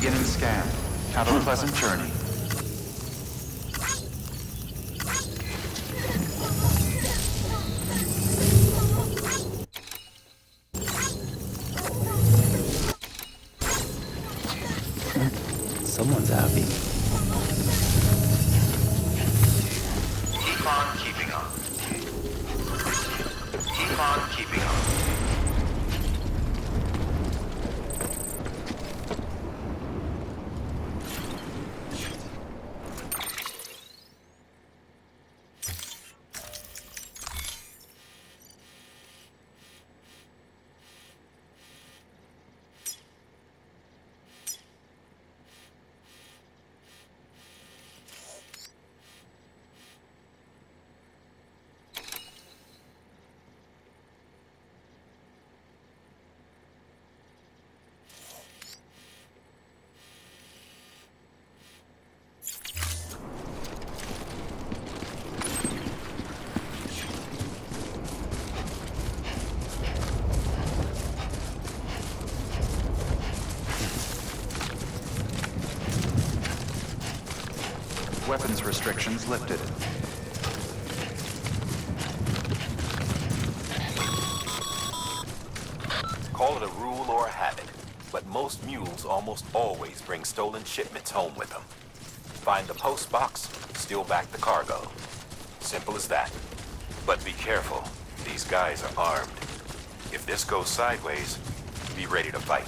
Beginning scan. Have a pleasant journey. Someone's happy. Keep on keeping up. Keep on keeping up. Weapons restrictions lifted. Call it a rule or a habit, but most mules almost always bring stolen shipments home with them. Find the post box, steal back the cargo. Simple as that. But be careful, these guys are armed. If this goes sideways, be ready to fight.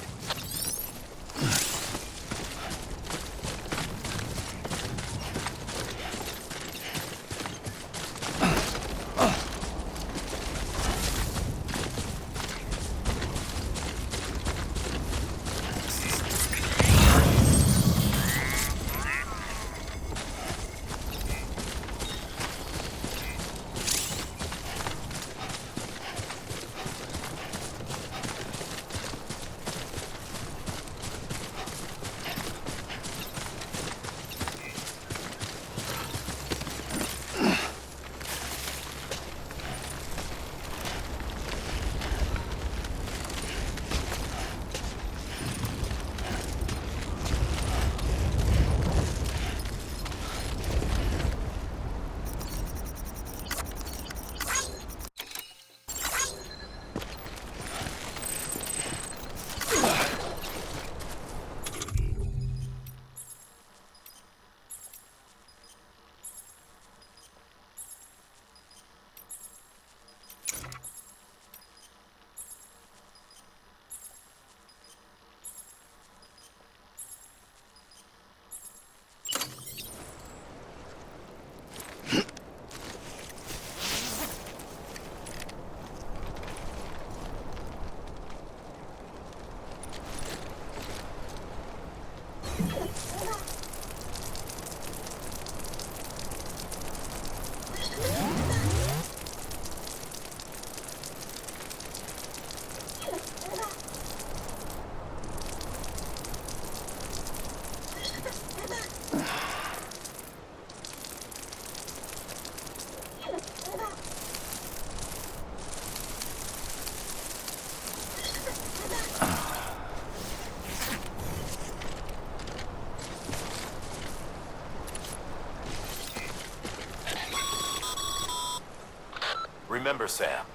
Remember, Sam,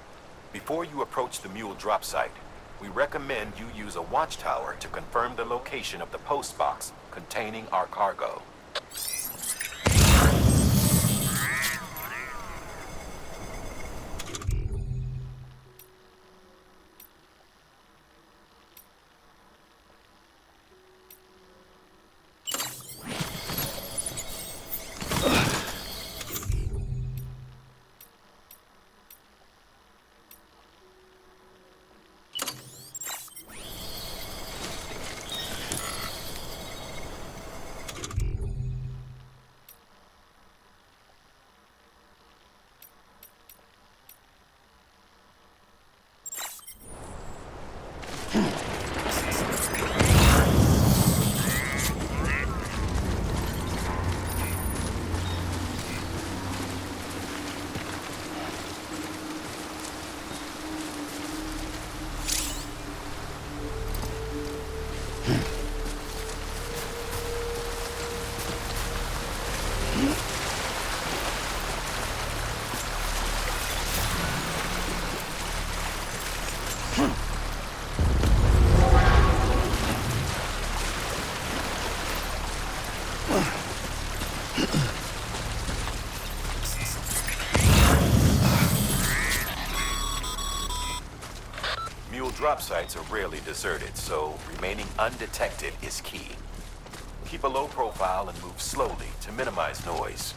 before you approach the mule drop site, we recommend you use a watchtower to confirm the location of the post box containing our cargo. drop sites are rarely deserted, so remaining undetected is key. Keep a low profile and move slowly to minimize noise.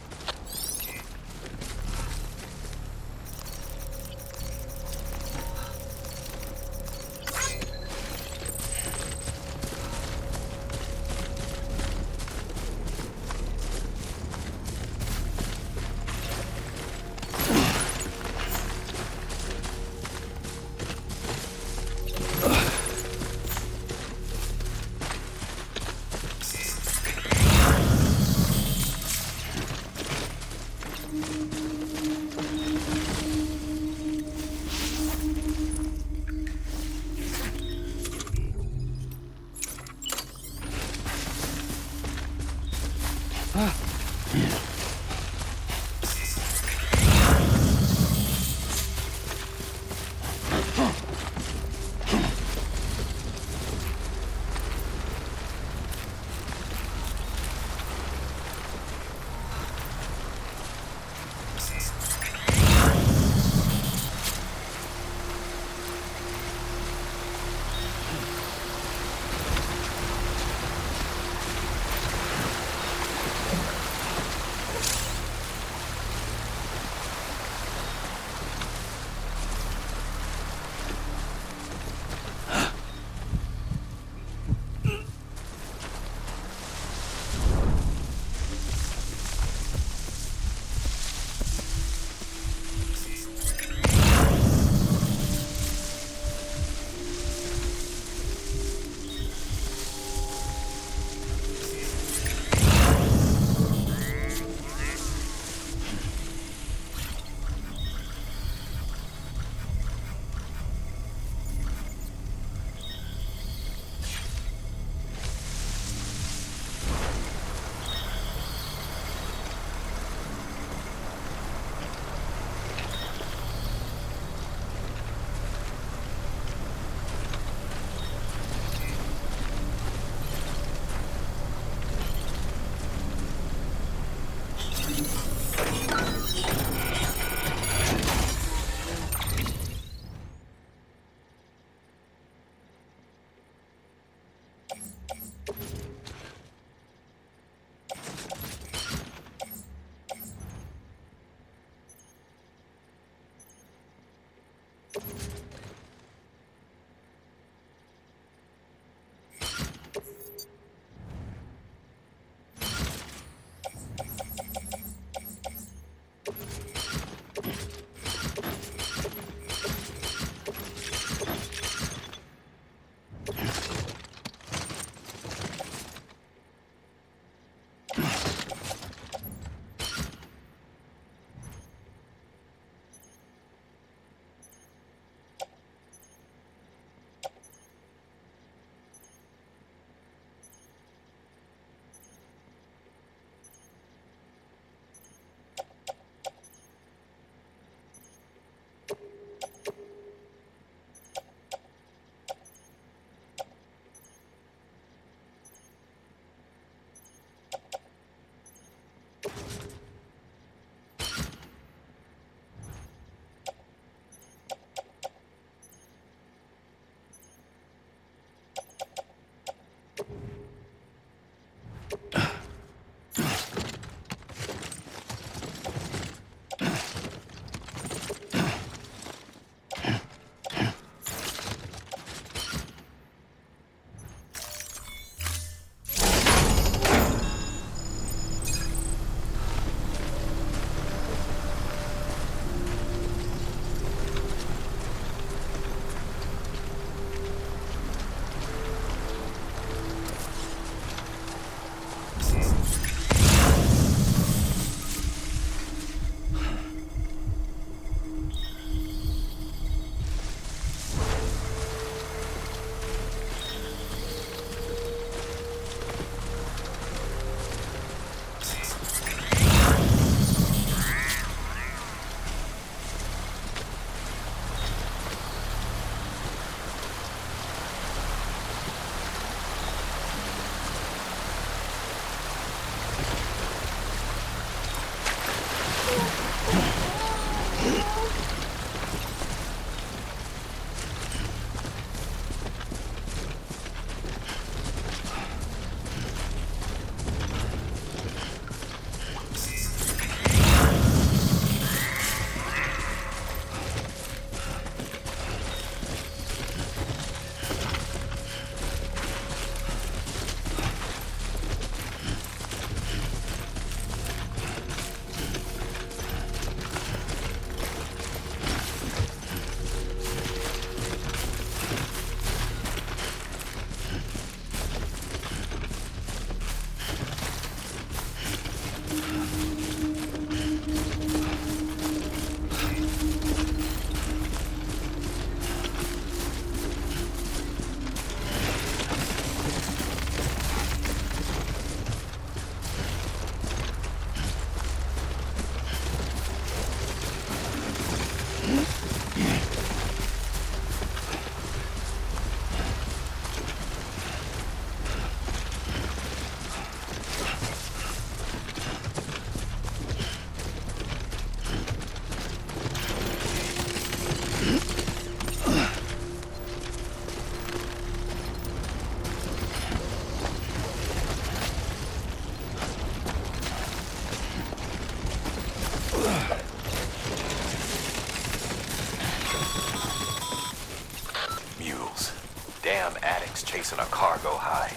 mechanics chasing a cargo high.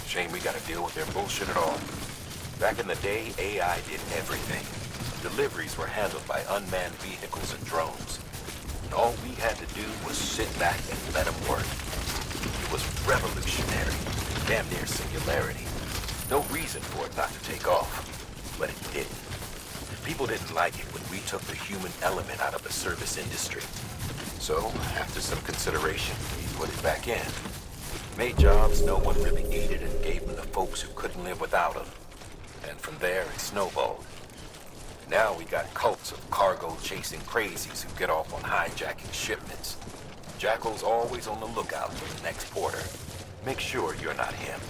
Shame we gotta deal with their bullshit at all. Back in the day, AI did everything. Deliveries were handled by unmanned vehicles and drones. And all we had to do was sit back and let them work. It was revolutionary, damn near singularity. No reason for it not to take off, but it didn't. People didn't like it when we took the human element out of the service industry. So, after some consideration, we put it back in. Made jobs no one really needed and gave them to folks who couldn't live without them. And from there, it snowballed. Now we got cults of cargo-chasing crazies who get off on hijacking shipments. Jackal's always on the lookout for the next porter. Make sure you're not him.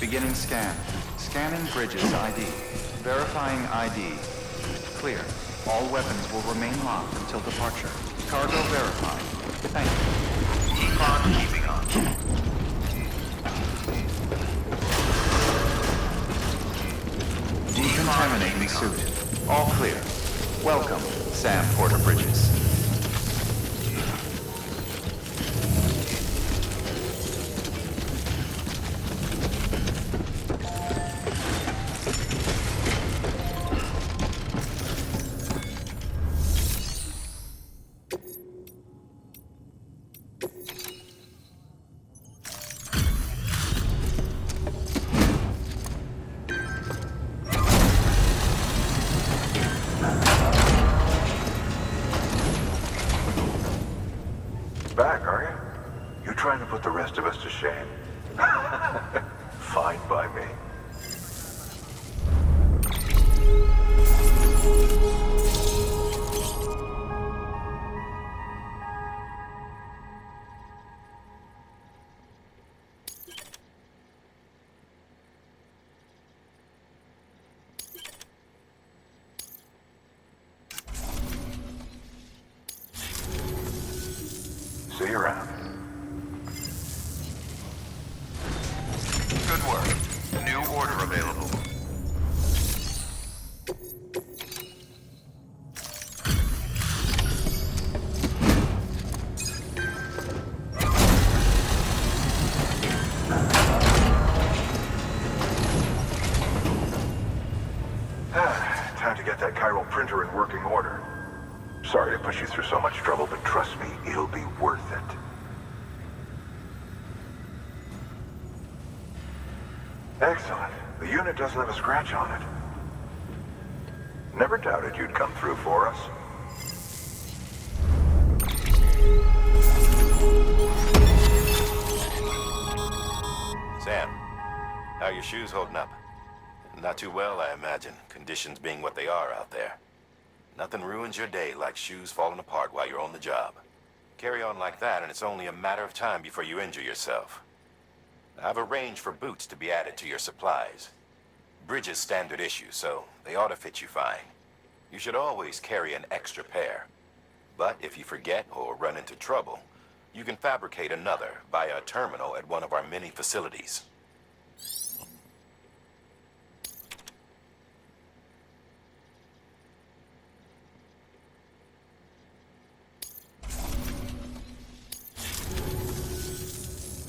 Beginning scan. Scanning Bridges ID. Verifying ID. Clear. All weapons will remain locked until departure. Cargo verified. Thank you. Keep on keeping on. Decontaminating suit. All clear. Welcome, Sam Porter Bridges. Back, are you? You trying to put the rest of us to shame? Fine by me. See you around. Good work. New order available. Time to get that chiral printer in working order. Sorry to put you through so much trouble, but trust me, it'll be worth it. Excellent. The unit doesn't have a scratch on it. Never doubted you'd come through for us. Sam, how are your shoes holding up? Not too well, I imagine, conditions being what they are out there. Nothing ruins your day like shoes falling apart while you're on the job. Carry on like that and it's only a matter of time before you injure yourself. I've arranged for boots to be added to your supplies. Bridges standard issue, so they ought to fit you fine. You should always carry an extra pair. But if you forget or run into trouble, you can fabricate another via a terminal at one of our many facilities.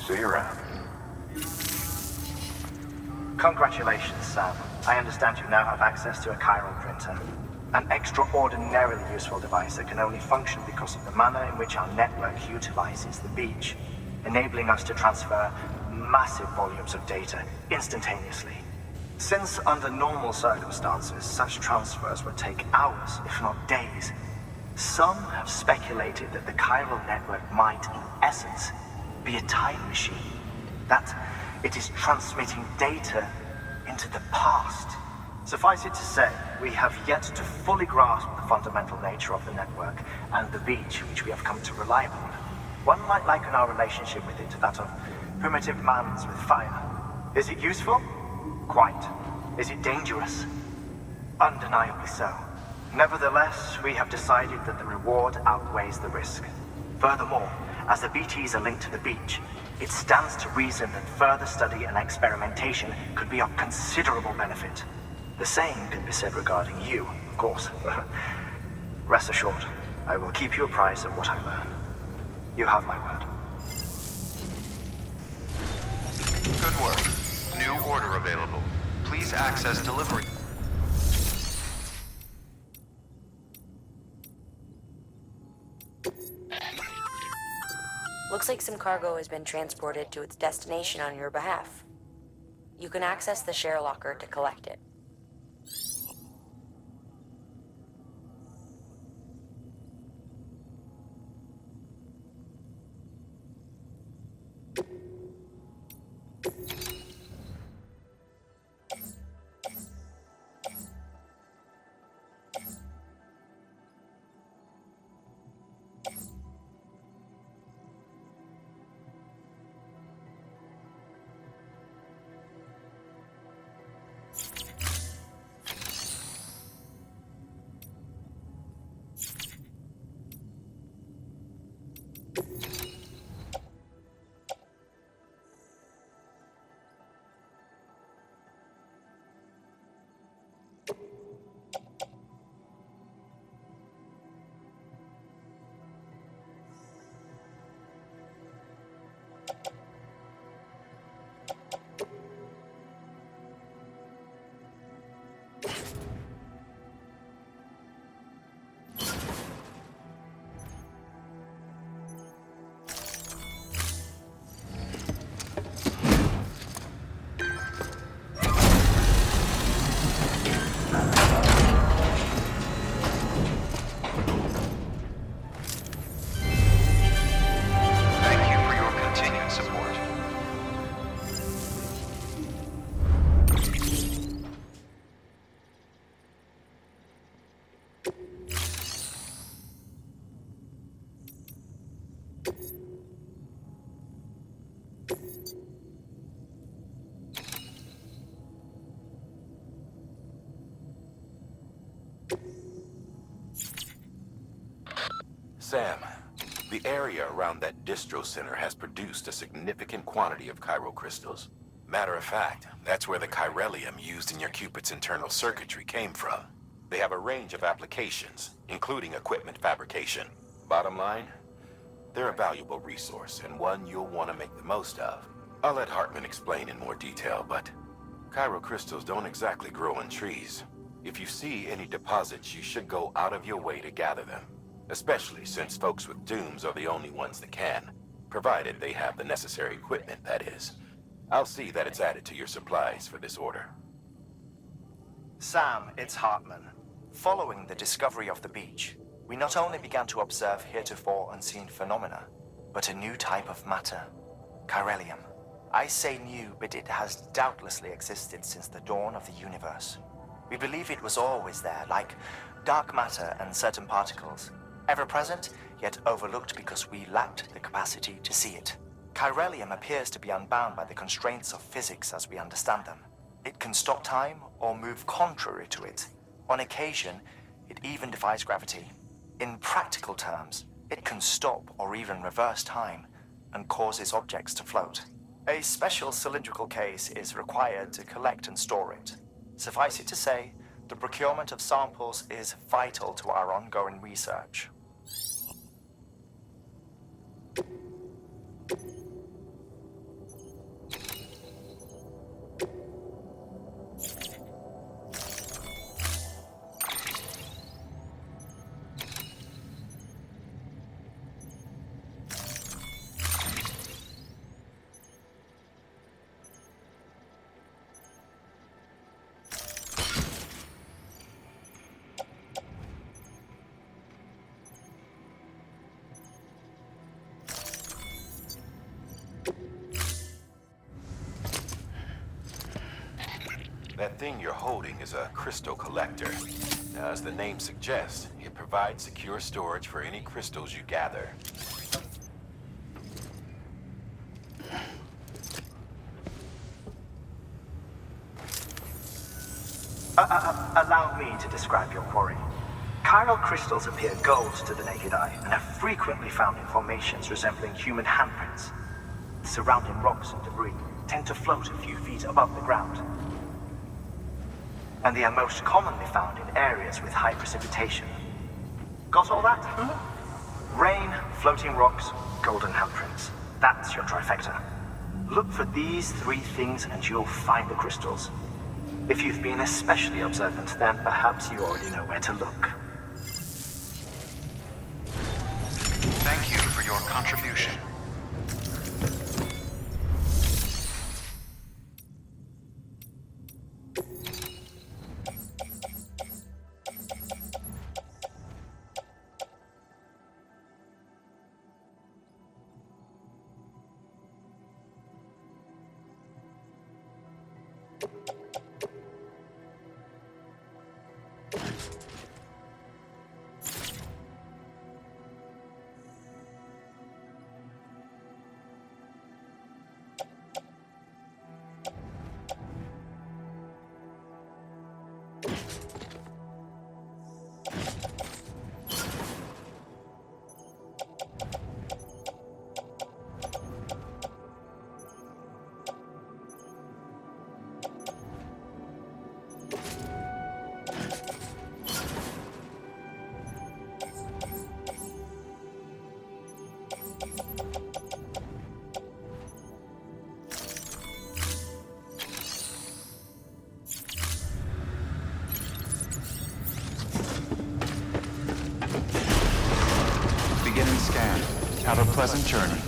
See you around. Congratulations, Sam. I understand you now have access to a chiral printer. An extraordinarily useful device that can only function because of the manner in which our network utilizes the beach, enabling us to transfer massive volumes of data instantaneously. Since under normal circumstances, such transfers would take hours, if not days, some have speculated that the chiral network might, in essence, be a time machine. That it is transmitting data into the past. Suffice it to say, we have yet to fully grasp the fundamental nature of the network and the beach which we have come to rely upon. One might liken our relationship with it to that of primitive mans with fire. Is it useful? Quite. Is it dangerous? Undeniably so. Nevertheless, we have decided that the reward outweighs the risk. Furthermore, as the BTs are linked to the beach, it stands to reason that further study and experimentation could be of considerable benefit. The same can be said regarding you, of course. Rest assured, I will keep you apprised of what I learn. You have my word. Good work. New order available. Please access delivery. Looks like some cargo has been transported to its destination on your behalf. You can access the share locker to collect it. Thank you for your continued support. Sam, the area around that distro center has produced a significant quantity of chiral crystals. Matter of fact, that's where the chiralium used in your Cupid's internal circuitry came from. They have a range of applications, including equipment fabrication. Bottom line, they're a valuable resource and one you'll want to make the most of. I'll let Hartman explain in more detail, but chiral crystals don't exactly grow on trees. If you see any deposits, you should go out of your way to gather them. Especially since folks with dooms are the only ones that can, provided they have the necessary equipment, that is. I'll see that it's added to your supplies for this order. Sam, it's Hartman. Following the discovery of the beach, we not only began to observe heretofore unseen phenomena, but a new type of matter, chiralium. I say new, but it has doubtlessly existed since the dawn of the universe. We believe it was always there, like dark matter and certain particles. Ever present, yet overlooked because we lacked the capacity to see it. Chiralium appears to be unbound by the constraints of physics as we understand them. It can stop time or move contrary to it. On occasion, it even defies gravity. In practical terms, it can stop or even reverse time and causes objects to float. A special cylindrical case is required to collect and store it. Suffice it to say, the procurement of samples is vital to our ongoing research. That thing you're holding is a crystal collector. Now, as the name suggests, it provides secure storage for any crystals you gather. Allow me to describe your quarry. Chiral crystals appear gold to the naked eye and are frequently found in formations resembling human handprints. Surrounding rocks and debris tend to float a few feet above the ground. and they are most commonly found in areas with high precipitation. Got all that? Rain, floating rocks, golden handprints. That's your trifecta. Look for these 3 things and you'll find the crystals. If you've been especially observant, then perhaps you already know where to look. Thank you for your contribution. Beginning scan. Have a pleasant journey.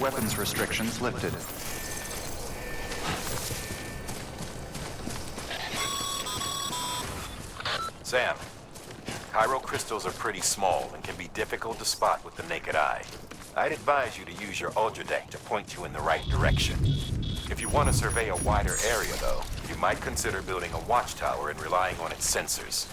Weapons restrictions lifted. Sam, chiral crystals are pretty small and can be difficult to spot with the naked eye. I'd advise you to use your Ultra Deck to point you in the right direction. If you want to survey a wider area, though, you might consider building a watchtower and relying on its sensors.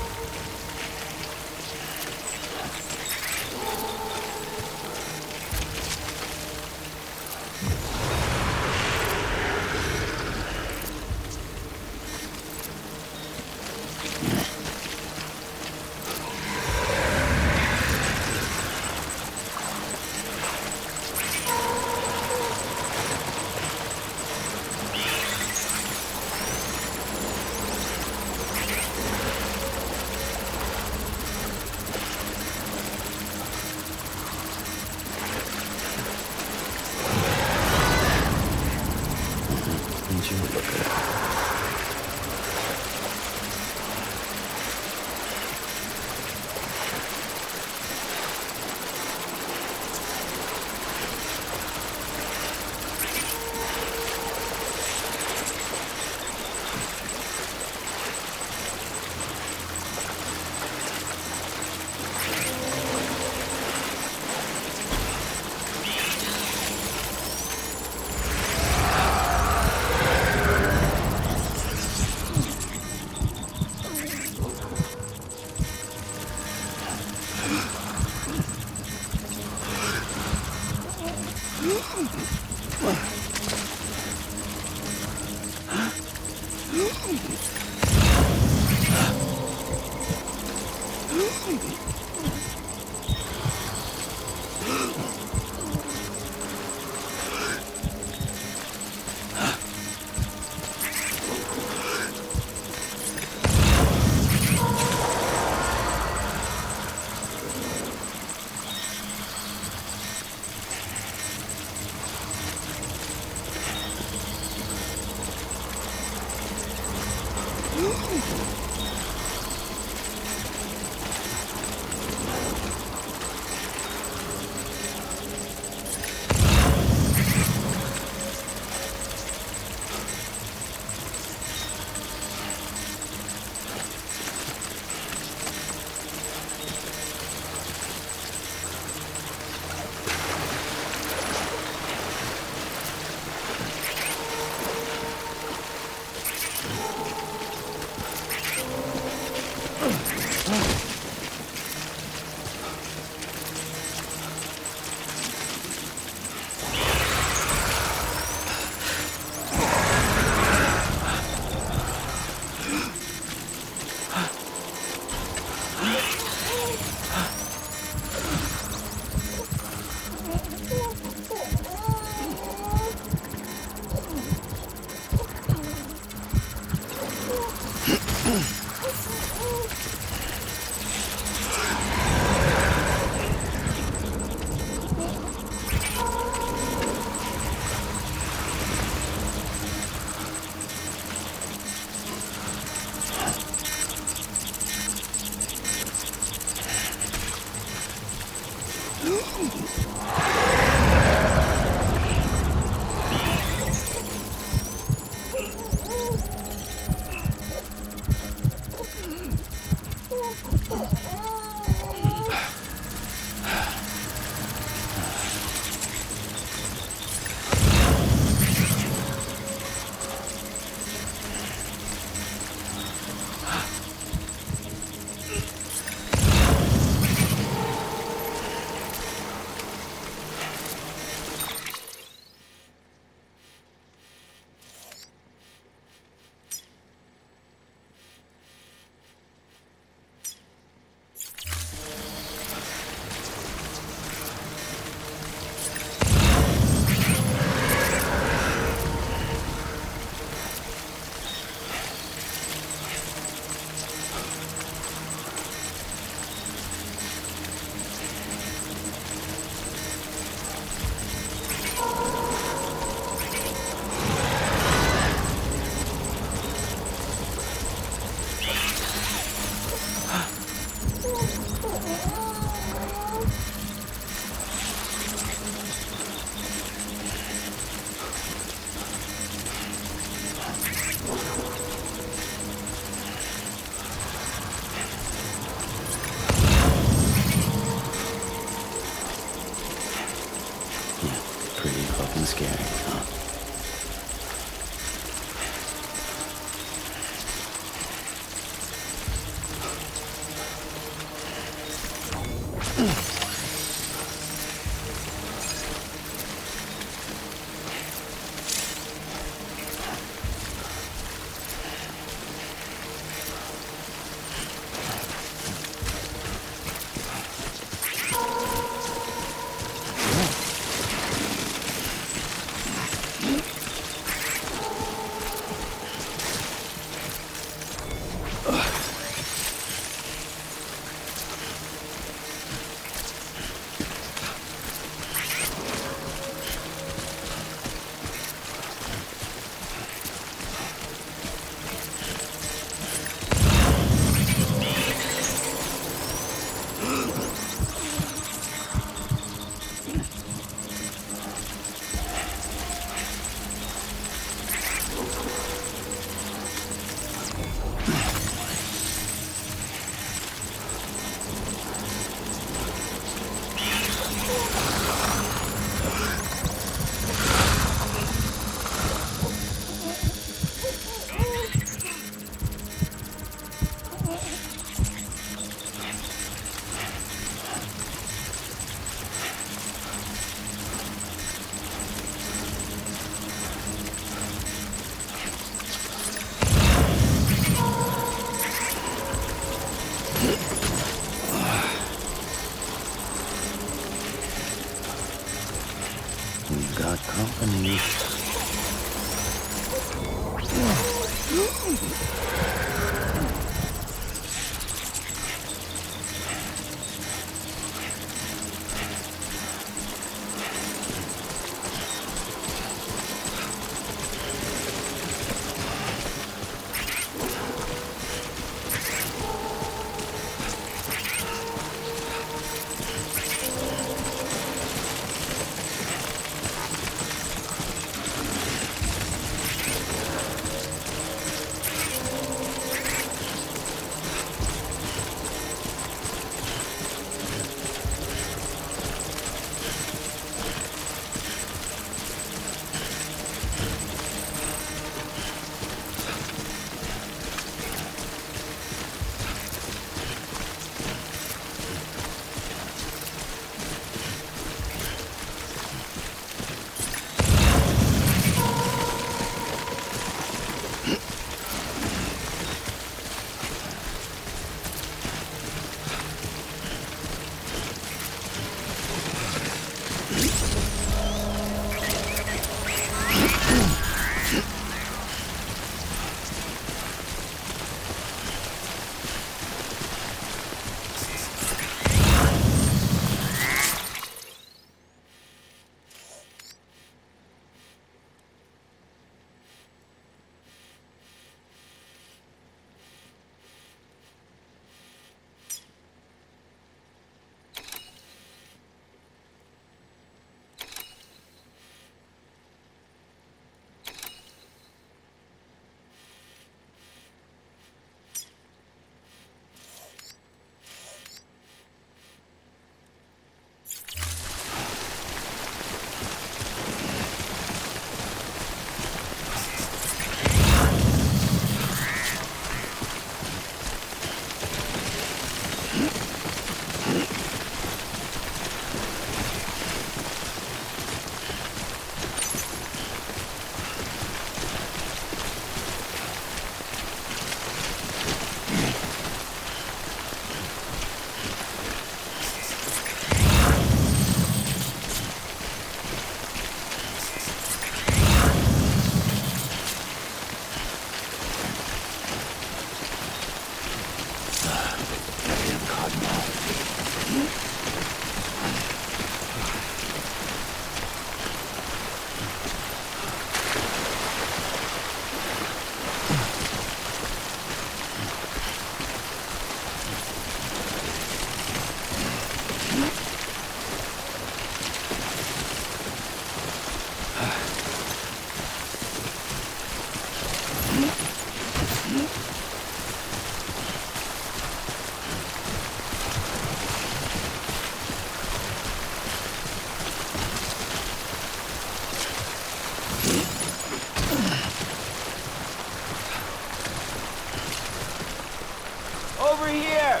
over here!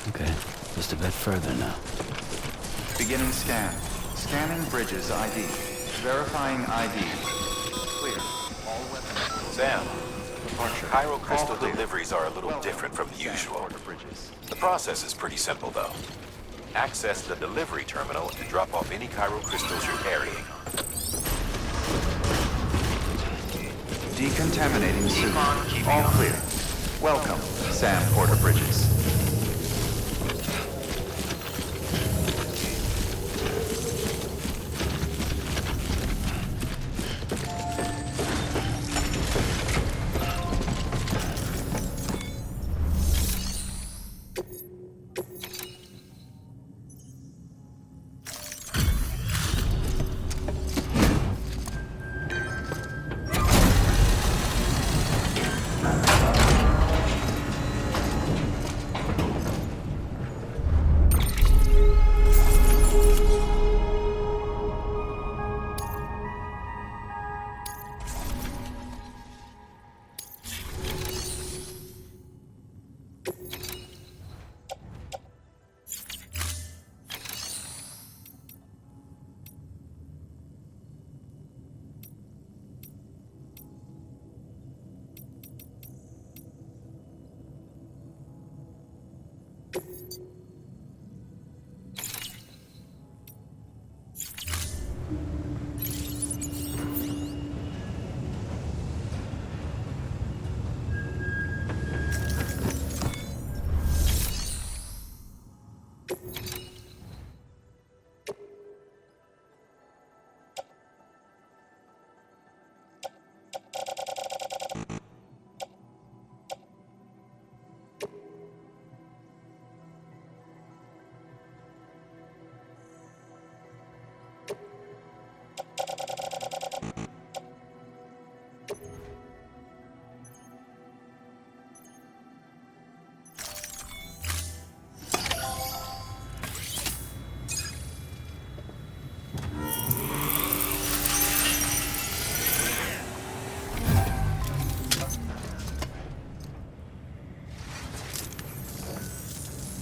Okay, just a bit further now. Beginning scan. Scanning bridges ID. Verifying ID. Clear. All weapons. Sam, Departure. Chiral crystal All clear. deliveries are a little Welcome. different from the usual. Order bridges. The process is pretty simple, though. Access the delivery terminal and drop off any chiral crystals you're carrying. Decontaminating suit. All clear. Welcome, Sam Porter Bridges.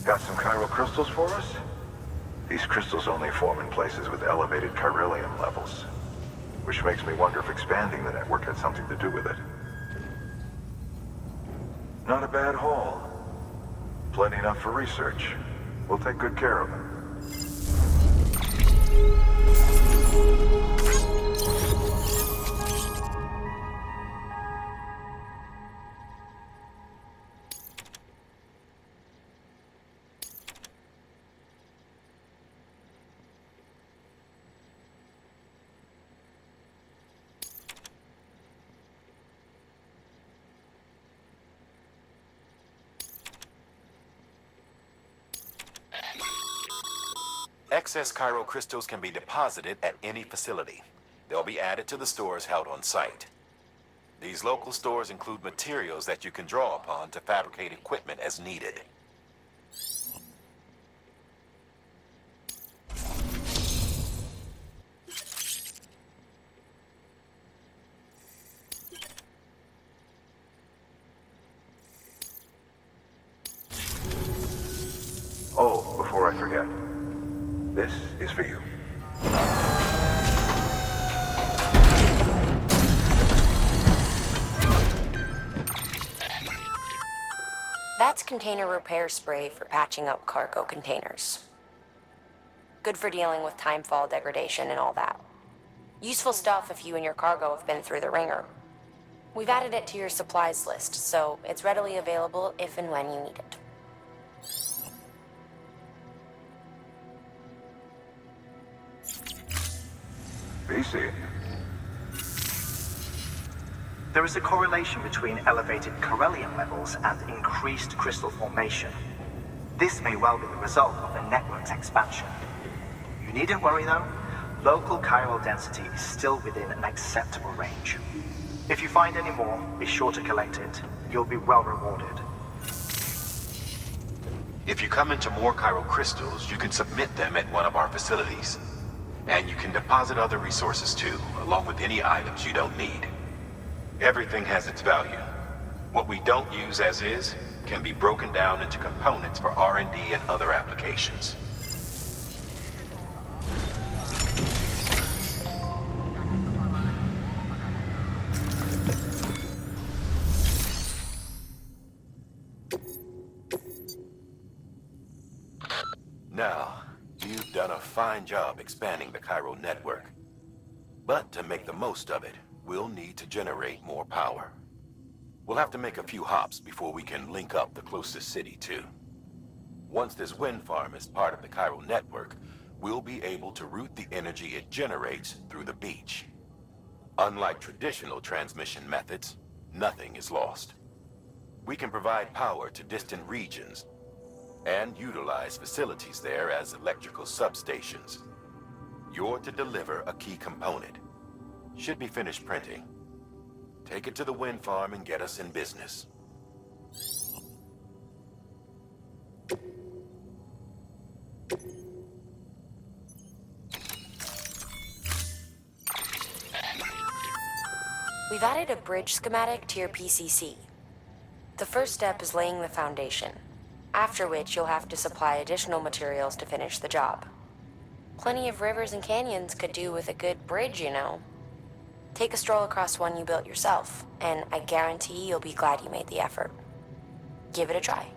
Got some chiral crystals for us? These crystals only form in places with elevated chiralium levels, which makes me wonder if expanding the network had something to do with it. Not a bad haul. Plenty enough for research. We'll take good care of it. Excess chiral crystals can be deposited at any facility. They'll be added to the stores held on site. These local stores include materials that you can draw upon to fabricate equipment as needed. forget. This is for you. That's container repair spray for patching up cargo containers. Good for dealing with timefall degradation and all that. Useful stuff if you and your cargo have been through the ringer. We've added it to your supplies list, so it's readily available if and when you need it. Be seen. There is a correlation between elevated Corellium levels and increased crystal formation. This may well be the result of the network's expansion. You needn't worry though. Local chiral density is still within an acceptable range. If you find any more, be sure to collect it. You'll be well rewarded. If you come into more chiral crystals, you can submit them at one of our facilities. And you can deposit other resources too, along with any items you don't need. Everything has its value. What we don't use as is can be broken down into components for R&D and other applications. Now, you've done a fine job expanding the chiral network. But to make the most of it, we'll need to generate more power. We'll have to make a few hops before we can link up the closest city too. Once this wind farm is part of the chiral network, we'll be able to route the energy it generates through the beach. Unlike traditional transmission methods, nothing is lost. We can provide power to distant regions and utilize facilities there as electrical substations. You're to deliver a key component. Should be finished printing. Take it to the wind farm and get us in business. We've added a bridge schematic to your PCC. The first step is laying the foundation, after which you'll have to supply additional materials to finish the job. Plenty of rivers and canyons could do with a good bridge, you know. Take a stroll across one you built yourself, and I guarantee you'll be glad you made the effort. Give it a try.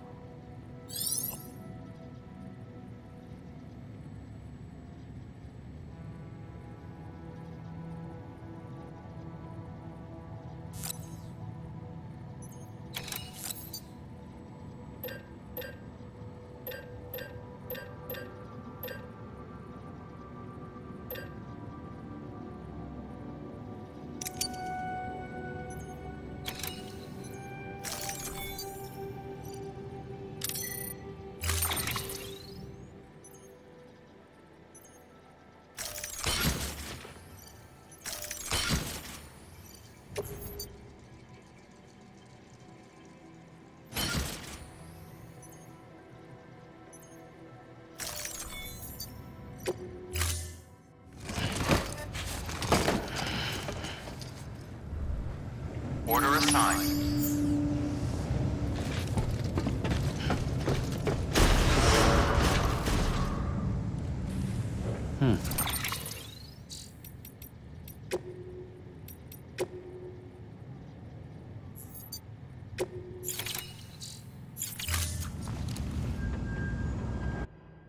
Order assigned.